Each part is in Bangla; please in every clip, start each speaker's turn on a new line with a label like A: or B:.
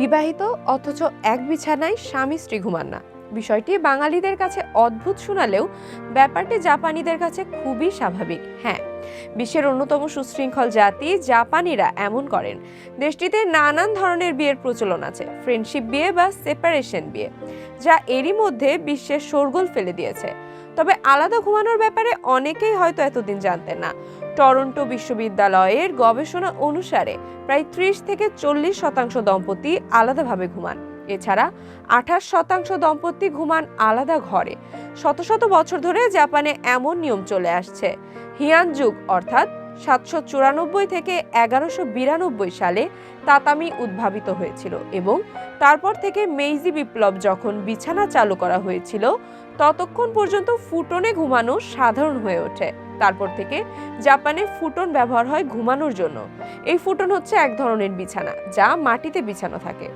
A: বিবাহিত অথচ এক বিছানায় স্বামী স্ত্রী ঘুমান না। বিষয়টি বাঙালিদের কাছে অদ্ভুত শোনালেও ব্যাপারটি জাপানিদের কাছে খুবই স্বাভাবিক। হ্যাঁ, বিশ্বের অন্যতম সুশৃঙ্খল জাতি জাপানিরা এমন করেন। দেশটিতে নানান ধরনের বিয়ের প্রচলন আছে, ফ্রেন্ডশিপ বিয়ে বা সেপারেশন বিয়ে, যা এরই মধ্যে বিশ্বের শোরগোল ফেলে দিয়েছে। তবে আলাদা ঘুমানোর ব্যাপারে অনেকেই হয়তো এতদিন জানতেন না। টরন্টো বিশ্ববিদ্যালয়ের গবেষণা অনুসারে প্রায় 30 থেকে 40% দম্পতি আলাদাভাবে ঘুমান। এছাড়া 28% দম্পতি ঘুমান আলাদা ঘরে। শত শত বছর ধরে জাপানে এমন নিয়ম চলে আসছে। হিয়ান যুগ অর্থাৎ 794 থেকে 1192 সালে তাতামি উদ্ভাবিত হয়েছিল এবং তারপর থেকে মেইজি বিপ্লব যখন বিছানা চালু করা হয়েছিল, ততক্ষণ পর্যন্ত ফুটনে ঘুমানো সাধারণ হয়ে ওঠে। তারপর থেকে জাপানে ফুটন ব্যবহার হয় ঘুমানোর জন্য। এই ফুটন হচ্ছে এক ধরনের বিছানা যা মাটিতে বিছানো থাকে।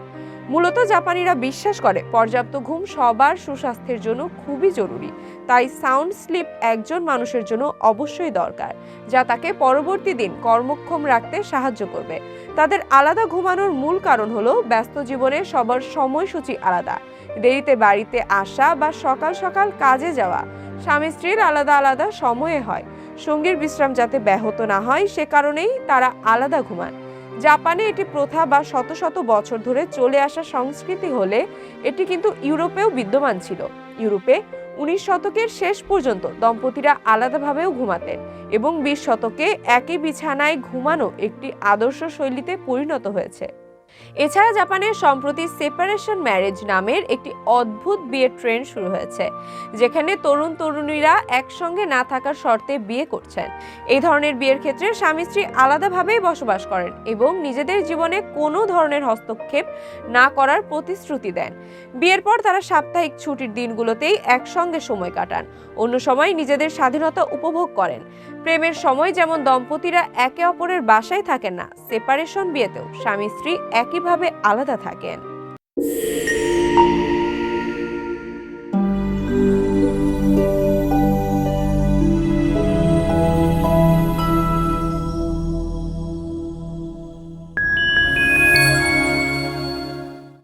A: মূলত জাপানিরা বিশ্বাস করে পর্যাপ্ত ঘুম সবার সুস্বাস্থ্যের জন্য খুবই জরুরি। তাই সাউন্ড স্লিপ একজন মানুষের জন্য অবশ্যই দরকার, যা তাকে পরবর্তী দিন কর্মক্ষম রাখতে সাহায্য করবে। তাদের আলাদা ঘুমানোর মূল কারণ হলো ব্যস্ত জীবনে সবার সময়সূচি আলাদা। দেরিতে বাড়িতে আসা বা সকাল সকাল কাজে যাওয়া স্বামী স্ত্রীর আলাদা আলাদা সময়ে হয়। সঙ্গীর বিশ্রাম যাতে ব্যাহত না হয় সে কারণেই তারা আলাদা ঘুমান। জাপানে এটি প্রথা বা শত শত বছর ধরে চলে আসা সংস্কৃতি হলে এটি কিন্তু ইউরোপেও বিদ্যমান ছিল। ইউরোপে 19 শতকের শেষ পর্যন্ত দম্পতিরা আলাদাভাবেও ঘুমাতেন এবং 20 শতকে একই বিছানায় ঘুমানো একটি আদর্শ শৈলীতে পরিণত হয়েছে। এছাড়া জাপানে সম্প্রতি সেপারেশন ম্যারেজ নামের একটি অদ্ভুত বিয়ের ট্রেন্ড শুরু হয়েছে, যেখানে তরুণ তরুণীরা একসঙ্গে না থাকার শর্তে বিয়ে করছেন। এই ধরনের বিয়ের ক্ষেত্রে স্বামী স্ত্রী আলাদাভাবেই বসবাস করেন এবং নিজেদের জীবনে কোনো ধরনের হস্তক্ষেপ না করার প্রতিশ্রুতি দেন। বিয়ের পর তারা সাপ্তাহিক ছুটির দিনগুলোতেই একসঙ্গে সময় কাটান, অন্য সময় নিজেদের স্বাধীনতা উপভোগ করেন। প্রেমের সময় যেমন দম্পতিরা একে অপরের বাসায় থাকেন না, সেপারেশন বিয়েতেও স্বামী স্ত্রী একইভাবে আলাদা থাকেন।